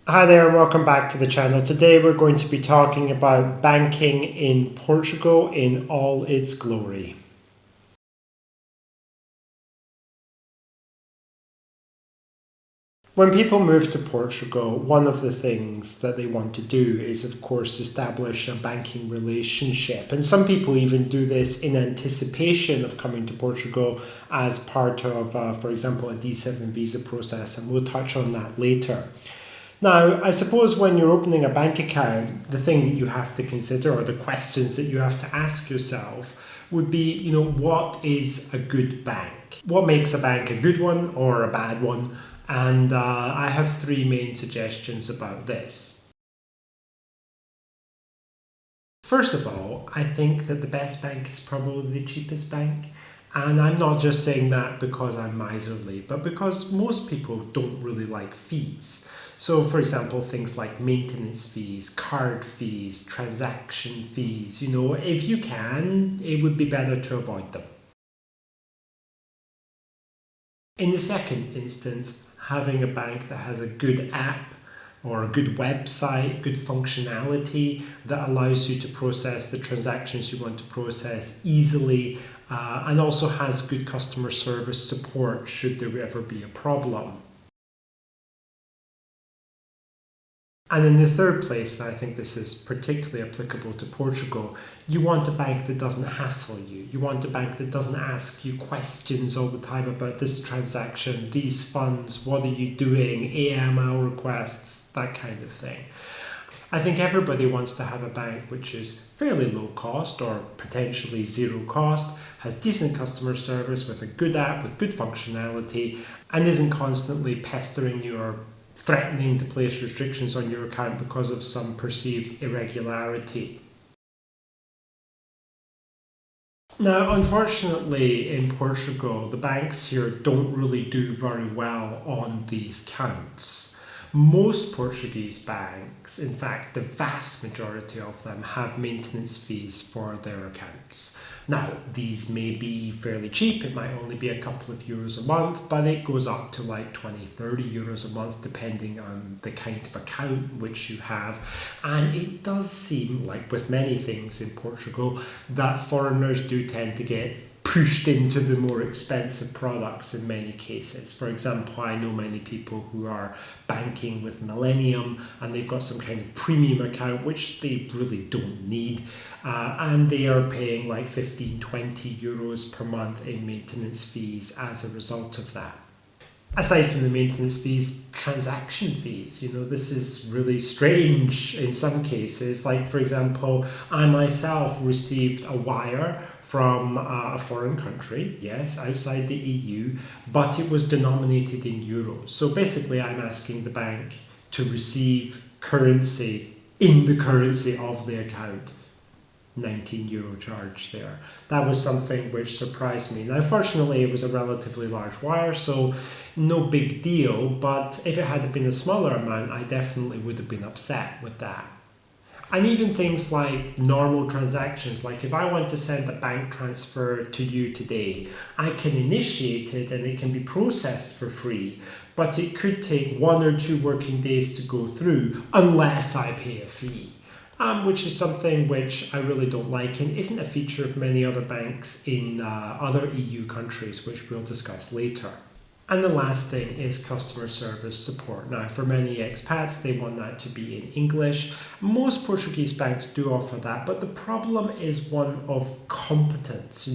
Hi there and welcome back to the channel. Today we're going to be talking about banking in Portugal in all its glory. When people move to Portugal, one of the things that they want to do is, of course, establish a banking relationship. And some people even do this in anticipation of coming to Portugal as part of, for example, a D7 visa process. And we'll touch on that later. Now, I suppose when you're opening a bank account, the thing that you have to consider, or the questions that you have to ask yourself, would be, what is a good bank? What makes a bank a good one or a bad one? And I have three main suggestions about this. First of all, I think that the best bank is probably the cheapest bank. And I'm not just saying that because I'm miserly, but because most people don't really like fees. So, for example, things like maintenance fees, card fees, transaction fees, if you can, it would be better to avoid them. In the second instance, having a bank that has a good app or a good website, good functionality that allows you to process the transactions you want to process easily and also has good customer service support should there ever be a problem. And in the third place, and I think this is particularly applicable to Portugal, you want a bank that doesn't hassle you. You want a bank that doesn't ask you questions all the time about this transaction, these funds, what are you doing, AML requests, that kind of thing. I think everybody wants to have a bank which is fairly low cost or potentially zero cost, has decent customer service with a good app, with good functionality, and isn't constantly pestering you or threatening to place restrictions on your account because of some perceived irregularity. Now, unfortunately, in Portugal, the banks here don't really do very well on these counts. Most Portuguese banks, in fact, the vast majority of them, have maintenance fees for their accounts. Now, these may be fairly cheap, it might only be a couple of euros a month, but it goes up to like 20, 30 euros a month, depending on the kind of account which you have. And it does seem, like with many things in Portugal, that foreigners do tend to get pushed into the more expensive products in many cases. For example, I know many people who are banking with Millennium and they've got some kind of premium account which they really don't need, and they are paying like 15, 20 euros per month in maintenance fees as a result of that. Aside from the maintenance fees, transaction fees, this is really strange in some cases. Like, for example, I myself received a wire from a foreign country, yes, outside the EU, but it was denominated in euros. So basically, I'm asking the bank to receive currency in the currency of the account. €19 charge there. That was something which surprised me. Now, fortunately, it was a relatively large wire, so no big deal, but if it had been a smaller amount, I definitely would have been upset with that. And even things like normal transactions, like if I want to send a bank transfer to you today, I can initiate it and it can be processed for free, but it could take 1 or 2 working days to go through unless I pay a fee. Which is something which I really don't like and isn't a feature of many other banks in other EU countries, which we'll discuss later. And the last thing is customer service support. Now, for many expats, they want that to be in English. Most Portuguese banks do offer that, but the problem is one of competence.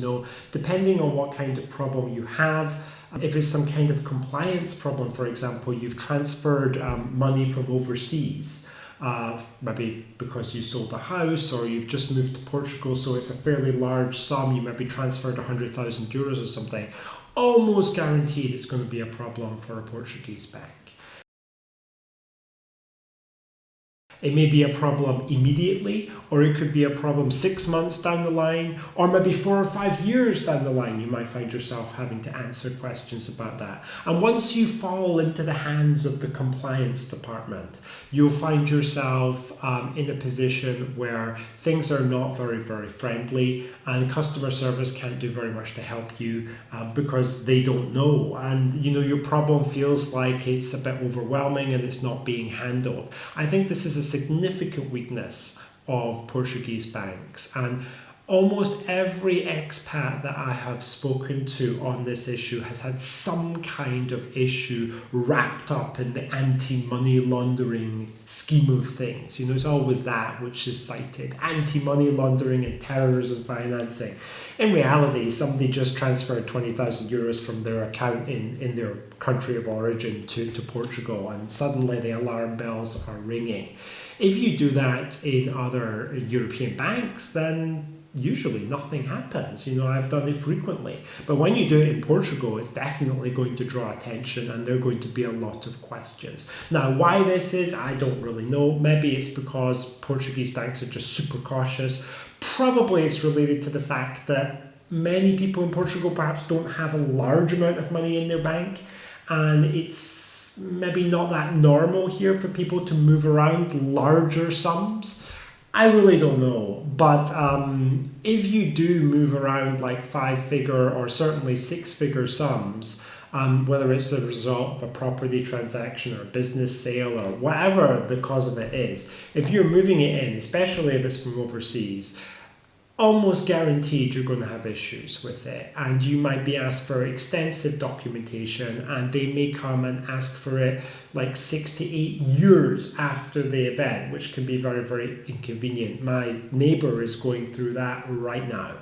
Depending on what kind of problem you have, if it's some kind of compliance problem, for example, you've transferred money from overseas, maybe because you sold a house or you've just moved to Portugal, so it's a fairly large sum, you maybe transferred €100,000 or something, almost guaranteed it's going to be a problem for a Portuguese bank. It may be a problem immediately, or it could be a problem 6 months down the line, or maybe 4 or 5 years down the line. You might find yourself having to answer questions about that. And once you fall into the hands of the compliance department, you'll find yourself in a position where things are not very, very friendly, and customer service can't do very much to help you because they don't know. And your problem feels like it's a bit overwhelming and it's not being handled. I think this is a significant weakness of Portuguese banks, and almost every expat that I have spoken to on this issue has had some kind of issue wrapped up in the anti-money laundering scheme of things. It's always that which is cited: anti-money laundering and terrorism financing. In reality, somebody just transferred 20,000 euros from their account in their country of origin to Portugal, and suddenly the alarm bells are ringing. If you do that in other European banks, then usually nothing happens. I've done it frequently. But when you do it in Portugal, it's definitely going to draw attention, and there are going to be a lot of questions. Now, why this is, I don't really know. Maybe it's because Portuguese banks are just super cautious. Probably it's related to the fact that many people in Portugal perhaps don't have a large amount of money in their bank, and it's maybe not that normal here for people to move around larger sums. I really don't know, but if you do move around like 5-figure or certainly 6-figure sums, whether it's the result of a property transaction or a business sale or whatever the cause of it is, if you're moving it in, especially if it's from overseas, almost guaranteed you're going to have issues with it, and you might be asked for extensive documentation, and they may come and ask for it like 6 to 8 years after the event, which can be very, very inconvenient. My neighbour is going through that right now.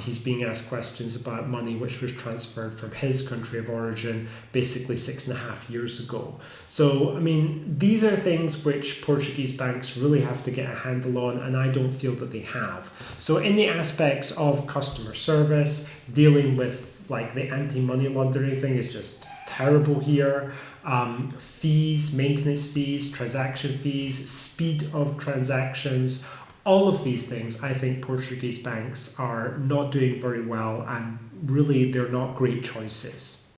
He's being asked questions about money which was transferred from his country of origin basically 6.5 years ago. So, these are things which Portuguese banks really have to get a handle on, and I don't feel that they have. So in the aspects of customer service, dealing with like the anti-money laundering thing is just terrible here. Fees, maintenance fees, transaction fees, speed of transactions, all of these things, I think Portuguese banks are not doing very well, and really they're not great choices.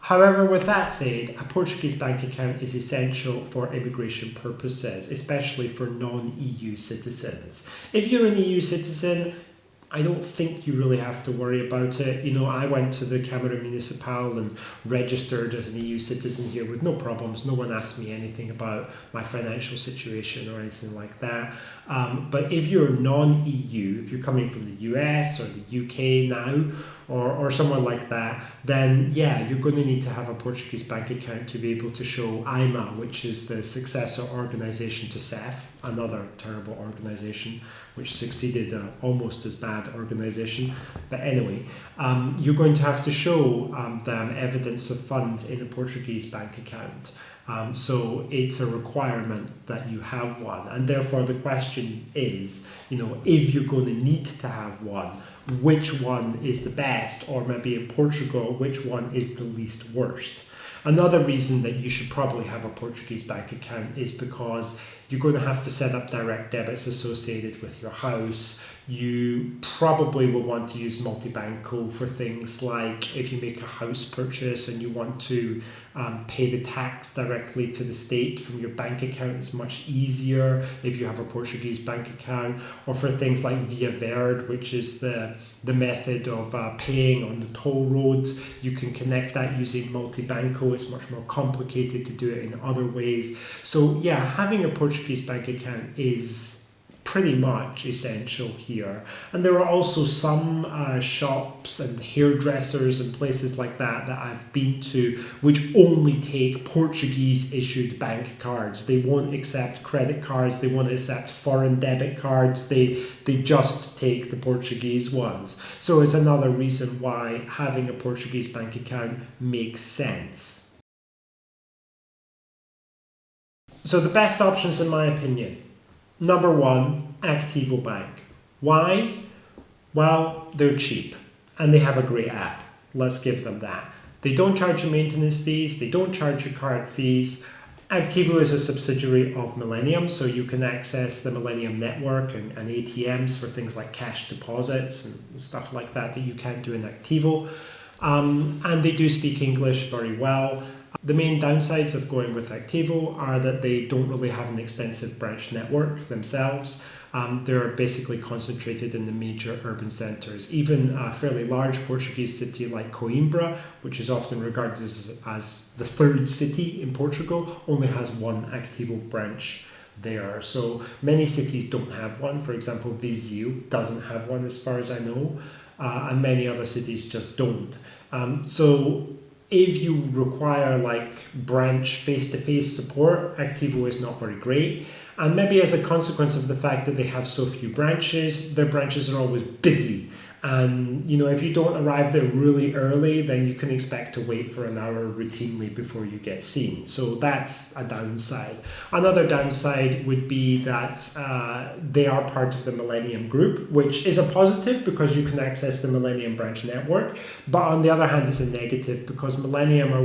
However, with that said, a Portuguese bank account is essential for immigration purposes, especially for non-EU citizens. If you're an EU citizen, I don't think you really have to worry about it. I went to the Câmara Municipal and registered as an EU citizen here with no problems. No one asked me anything about my financial situation or anything like that. But if you're non-EU, if you're coming from the US or the UK now, or somewhere like that, then yeah, you're going to need to have a Portuguese bank account to be able to show IMA, which is the successor organisation to CEF, another terrible organisation which succeeded an almost as bad organisation. But anyway, you're going to have to show them evidence of funds in a Portuguese bank account. So it's a requirement that you have one, and therefore the question is, if you're going to need to have one, which one is the best, or maybe in Portugal, which one is the least worst. Another reason that you should probably have a Portuguese bank account is because you're going to have to set up direct debits associated with your house. You probably will want to use Banco for things like if you make a house purchase and you want to pay the tax directly to the state from your bank account. It's much easier if you have a Portuguese bank account, or for things like Via Verde, which is the method of paying on the toll roads. You can connect that using Banco. It's much more complicated to do it in other ways. So yeah, having a Portuguese bank account is pretty much essential here. And there are also some shops and hairdressers and places like that I've been to which only take Portuguese issued bank cards. They won't accept credit cards, they won't accept foreign debit cards, they just take the Portuguese ones. So it's another reason why having a Portuguese bank account makes sense. So the best options in my opinion: number one, ActivoBank. Why? Well, they're cheap and they have a great app. Let's give them that. They don't charge you maintenance fees, they don't charge you card fees. Activo is a subsidiary of Millennium, so you can access the Millennium network and ATMs for things like cash deposits and stuff like that you can't do in Activo. And they do speak English very well. The main downsides of going with Activo are that they don't really have an extensive branch network themselves. They're basically concentrated in the major urban centres. Even a fairly large Portuguese city like Coimbra, which is often regarded as the third city in Portugal, only has one Activo branch there. So many cities don't have one. For example, Viseu doesn't have one as far as I know, and many other cities just don't. So if you require like branch face-to-face support, Activo is not very great. And maybe as a consequence of the fact that they have so few branches, their branches are always busy. And if you don't arrive there really early, then you can expect to wait for an hour routinely before you get seen. So that's a downside. Another downside would be that they are part of the Millennium Group, which is a positive because you can access the Millennium branch network. But on the other hand, it's a negative because Millennium are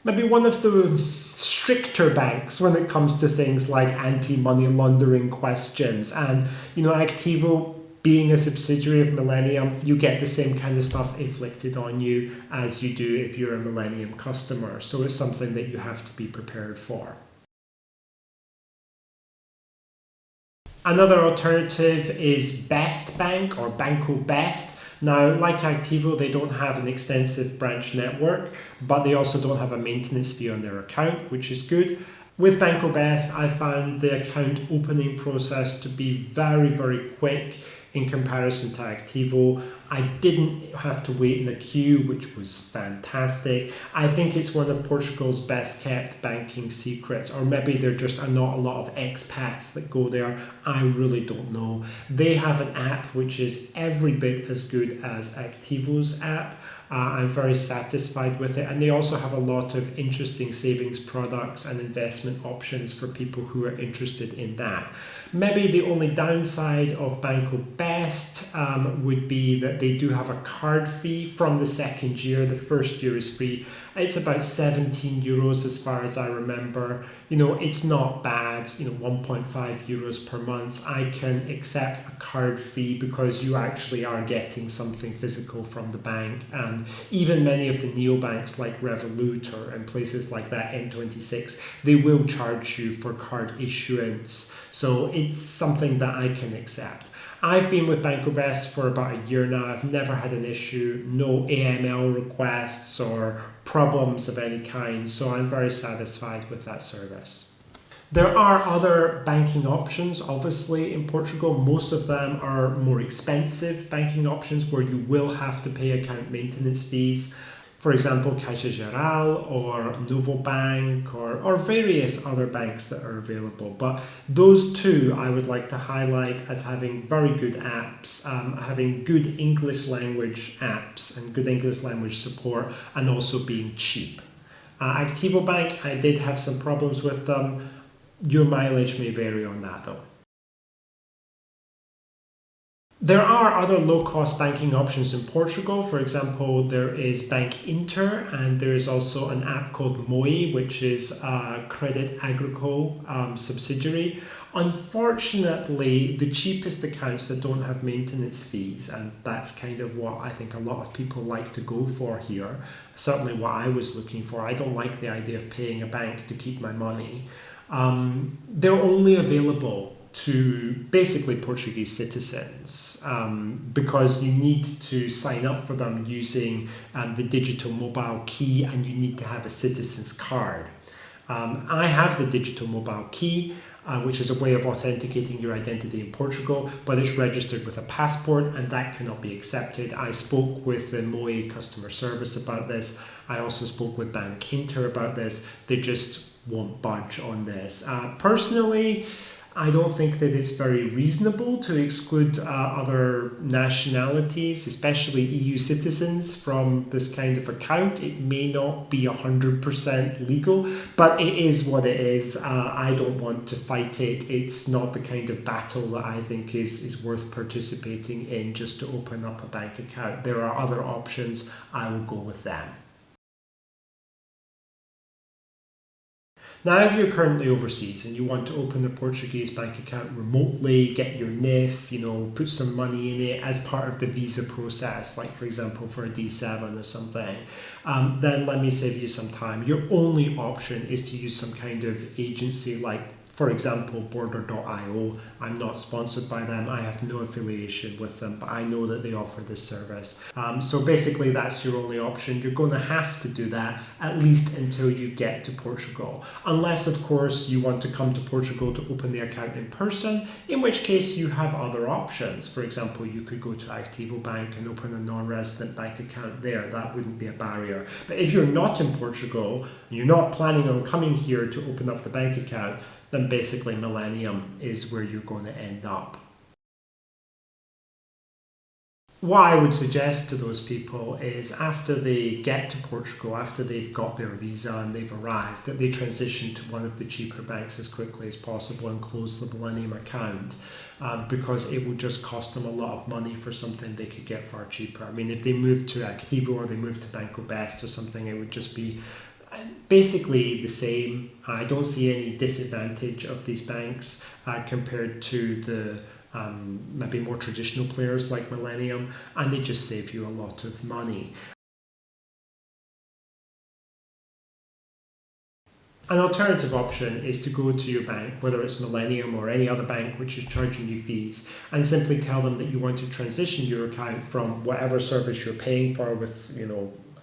maybe one of the stricter banks when it comes to things like anti-money laundering questions. And, Activo being a subsidiary of Millennium, you get the same kind of stuff inflicted on you as you do if you're a Millennium customer. So it's something that you have to be prepared for. Another alternative is Best Bank or Banco Best. Now, like Activo, they don't have an extensive branch network, but they also don't have a maintenance fee on their account, which is good. With Banco Best, I found the account opening process to be very, very quick in comparison to Activo. I didn't have to wait in a queue, which was fantastic. I think it's one of Portugal's best kept banking secrets, or maybe there just are not a lot of expats that go there. I really don't know. They have an app which is every bit as good as Activo's app. I'm very satisfied with it, and they also have a lot of interesting savings products and investment options for people who are interested in that. Maybe the only downside of Banco Best would be that they do have a card fee from the second year. The first year is free. It's about 17 euros as far as I remember. It's not bad, 1.5 euros per month. I can accept a card fee because you actually are getting something physical from the bank. And even many of the neobanks like Revolut and places like that, N26, they will charge you for card issuance. So it's something that I can accept. I've been with Banco Best for about a year now. I've never had an issue, no AML requests or problems of any kind, so I'm very satisfied with that service. There are other banking options, obviously, in Portugal. Most of them are more expensive banking options where you will have to pay account maintenance fees. For example, Caixa Geral or ActivoBank or various other banks that are available. But those two I would like to highlight as having very good apps, having good English language apps and good English language support, and also being cheap. ActivoBank, I did have some problems with them. Your mileage may vary on that though. There are other low-cost banking options in Portugal. For example, there is Bank Inter, and there is also an app called Moi, which is a Credit Agricole subsidiary. Unfortunately, the cheapest accounts that don't have maintenance fees, and that's kind of what I think a lot of people like to go for here, certainly what I was looking for. I don't like the idea of paying a bank to keep my money. They're only available to basically Portuguese citizens because you need to sign up for them using the digital mobile key, and you need to have a citizen's card. I have the digital mobile key, which is a way of authenticating your identity in Portugal, but it's registered with a passport and that cannot be accepted. I spoke with the Moi customer service about this. I also spoke with Bank Inter about this. They just won't budge on this. Personally, I don't think that it's very reasonable to exclude other nationalities, especially EU citizens, from this kind of account. It may not be 100% legal, but it is what it is. I don't want to fight it. It's not the kind of battle that I think is worth participating in just to open up a bank account. There are other options. I will go with them. Now, if you're currently overseas and you want to open a Portuguese bank account remotely, get your NIF, put some money in it as part of the visa process, like for example for a D7 or something, then let me save you some time. Your only option is to use some kind of agency like, for example, Border.io. I'm not sponsored by them. I have no affiliation with them, but I know that they offer this service. So basically that's your only option. You're going to have to do that at least until you get to Portugal. Unless, of course, you want to come to Portugal to open the account in person, in which case you have other options. For example, you could go to ActivoBank and open a non-resident bank account there. That wouldn't be a barrier. But if you're not in Portugal, and you're not planning on coming here to open up the bank account, then basically Millennium is where you're going to end up. What I would suggest to those people is after they get to Portugal, after they've got their visa and they've arrived, that they transition to one of the cheaper banks as quickly as possible and close the Millennium account, because it would just cost them a lot of money for something they could get far cheaper. I mean, if they move to Activo or they move to Banco Best or something, it would just be basically the same. I don't see any disadvantage of these banks compared to the maybe more traditional players like Millennium, and they just save you a lot of money. An alternative option is to go to your bank, whether it's Millennium or any other bank which is charging you fees, and simply tell them that you want to transition your account from whatever service you're paying for with,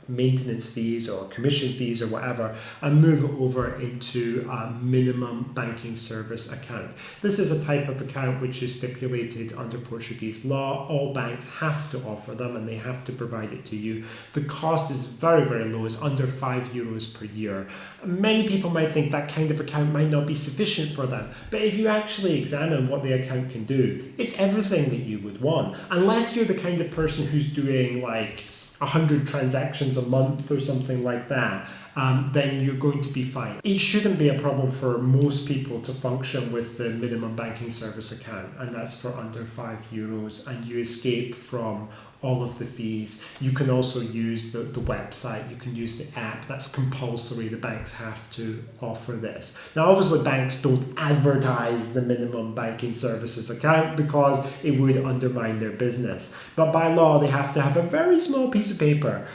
maintenance fees or commission fees or whatever, and move it over into a minimum banking service account. This is a type of account which is stipulated under Portuguese law. All banks have to offer them and they have to provide it to you. The cost is very, very low. It's under €5 per year. Many people might think that kind of account might not be sufficient for them, but if you actually examine what the account can do, it's everything that you would want. Unless you're the kind of person who's doing like 100 transactions a month or something like that, then you're going to be fine. It shouldn't be a problem for most people to function with the minimum banking service account, and that's for under €5, and you escape from all of the fees. You can also use the website, you can use the app. That's compulsory. The banks have to offer this. Now, obviously, banks don't advertise the minimum banking services account because it would undermine their business. But by law, they have to have a very small piece of paper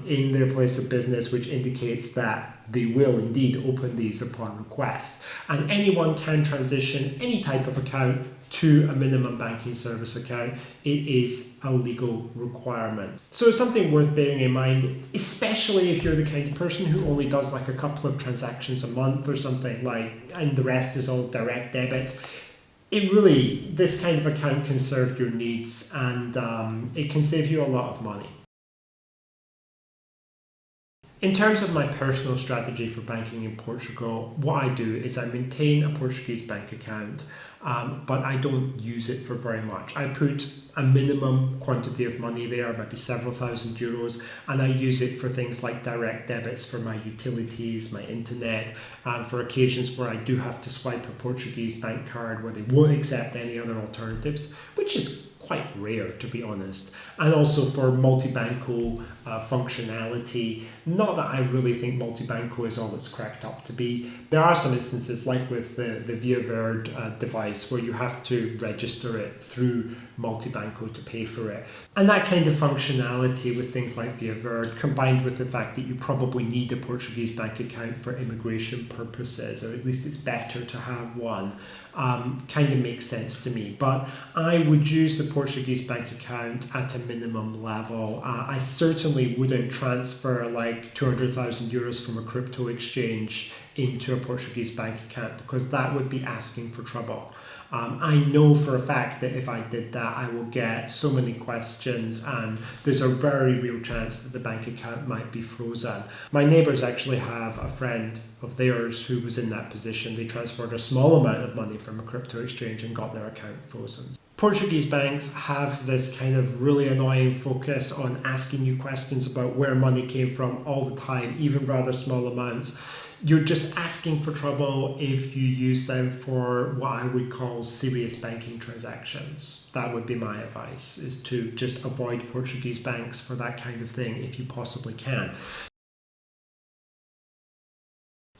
in their place of business which indicates that they will indeed open these upon request. And anyone can transition any type of account to a minimum banking service account. It is a legal requirement. So it's something worth bearing in mind, especially if you're the kind of person who only does like a couple of transactions a month or something like, and the rest is all direct debits. This kind of account can serve your needs, and it can save you a lot of money. In terms of my personal strategy for banking in Portugal, what I do is I maintain a Portuguese bank account, but I don't use it for very much. I put a minimum quantity of money there, maybe several thousand euros, and I use it for things like direct debits for my utilities, my internet, for occasions where I do have to swipe a Portuguese bank card where they won't accept any other alternatives, which is quite rare, to be honest. And also for multi-banco functionality. Not that I really think multi-banco is all it's cracked up to be. There are some instances, like with the Via Verde device, where you have to register it through multi-banco to pay for it. And that kind of functionality with things like Via Verde, combined with the fact that you probably need a Portuguese bank account for immigration purposes, or at least it's better to have one, kind of makes sense to me. But I would use the Portuguese bank account at a minimum level. I certainly wouldn't transfer like 200,000 euros from a crypto exchange into a Portuguese bank account, because that would be asking for trouble. I know for a fact that if I did that, I will get so many questions, and there's a very real chance that the bank account might be frozen. My neighbours actually have a friend of theirs who was in that position. They transferred a small amount of money from a crypto exchange and got their account frozen. Portuguese banks have this kind of really annoying focus on asking you questions about where money came from all the time, even rather small amounts. You're just asking for trouble if you use them for what I would call serious banking transactions. That would be my advice, is to just avoid Portuguese banks for that kind of thing if you possibly can.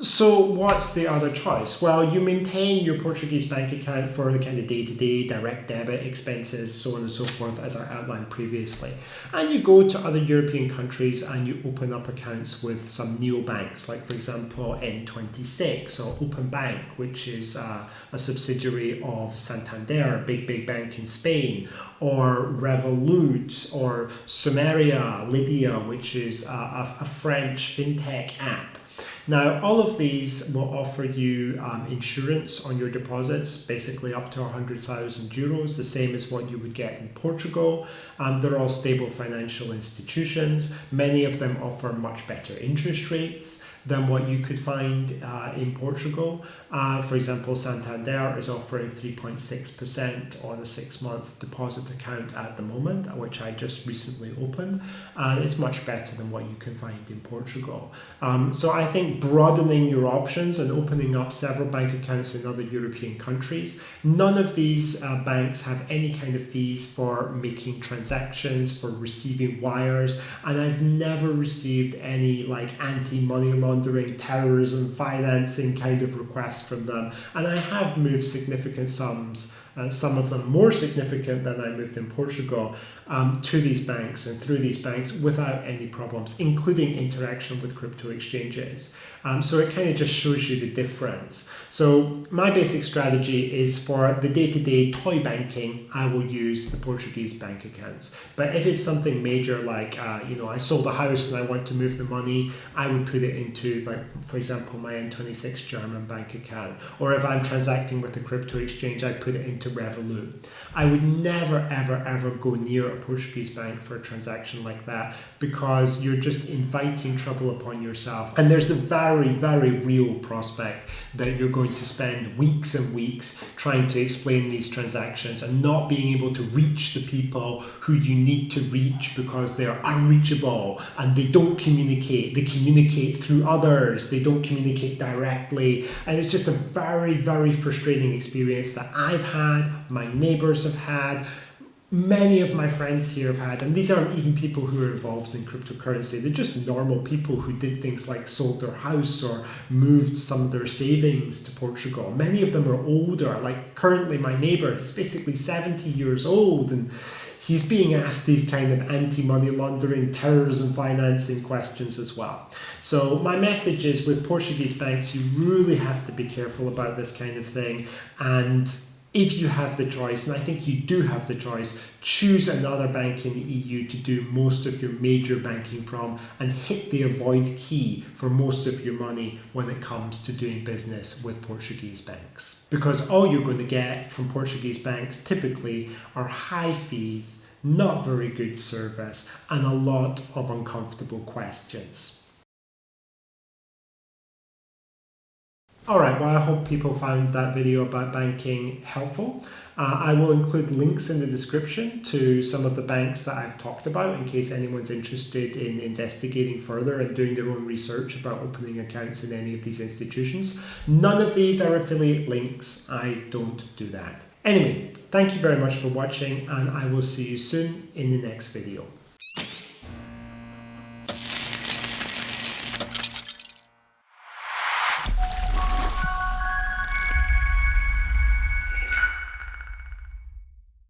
So what's the other choice? Well, you maintain your Portuguese bank account for the kind of day-to-day direct debit expenses, so on and so forth, as I outlined previously. And you go to other European countries and you open up accounts with some neobanks, like for example N26 or OpenBank, which is a subsidiary of Santander, a big bank in Spain, or Revolut, or Sumeria, Lydia, which is a French fintech app. Now, all of these will offer you insurance on your deposits, basically up to 100,000 euros, the same as what you would get in Portugal. They're all stable financial institutions. Many of them offer much better interest rates than what you could find in Portugal. For example, Santander is offering 3.6% on a 6-month deposit account at the moment, which I just recently opened, and it's much better than what you can find in Portugal. So I think broadening your options and opening up several bank accounts in other European countries. None of these banks have any kind of fees for making transactions, for receiving wires, and I've never received any like anti-money laundering, terrorism, financing kind of requests from them. And I have moved significant sums, some of them more significant than I moved in Portugal, to these banks and through these banks without any problems, including interaction with crypto exchanges. So it kind of just shows you the difference. So my basic strategy is for the day-to-day toy banking, I will use the Portuguese bank accounts. But if it's something major like, I sold a house and I want to move the money, I would put it into, like, for example, my N26 German bank account. Or if I'm transacting with a crypto exchange, I'd put it into Revolut. I would never, ever go near a Portuguese bank for a transaction like that, because you're just inviting trouble upon yourself. And there's the very real prospect that you're going to spend weeks and weeks trying to explain these transactions and not being able to reach the people who you need to reach because they're unreachable and they don't communicate. They communicate through others. They don't communicate directly. And it's just a very frustrating experience that I've had, my neighbors have had, many of my friends here have had, and these aren't even people who are involved in cryptocurrency. They're just normal people who did things like sold their house or moved some of their savings to Portugal. Many of them are older. Like currently my neighbor, he's basically 70 years old, and he's being asked these kind of anti-money laundering, terrorism financing questions as well. So my message is, with Portuguese banks, you really have to be careful about this kind of thing. And if you have the choice, and I think you do have the choice, choose another bank in the EU to do most of your major banking from, and hit the avoid key for most of your money when it comes to doing business with Portuguese banks. Because all you're going to get from Portuguese banks typically are high fees, not very good service, and a lot of uncomfortable questions. Alright, well, I hope people found that video about banking helpful. I will include links in the description to some of the banks that I've talked about in case anyone's interested in investigating further and doing their own research about opening accounts in any of these institutions. None of these are affiliate links. I don't do that. Anyway, thank you very much for watching, and I will see you soon in the next video.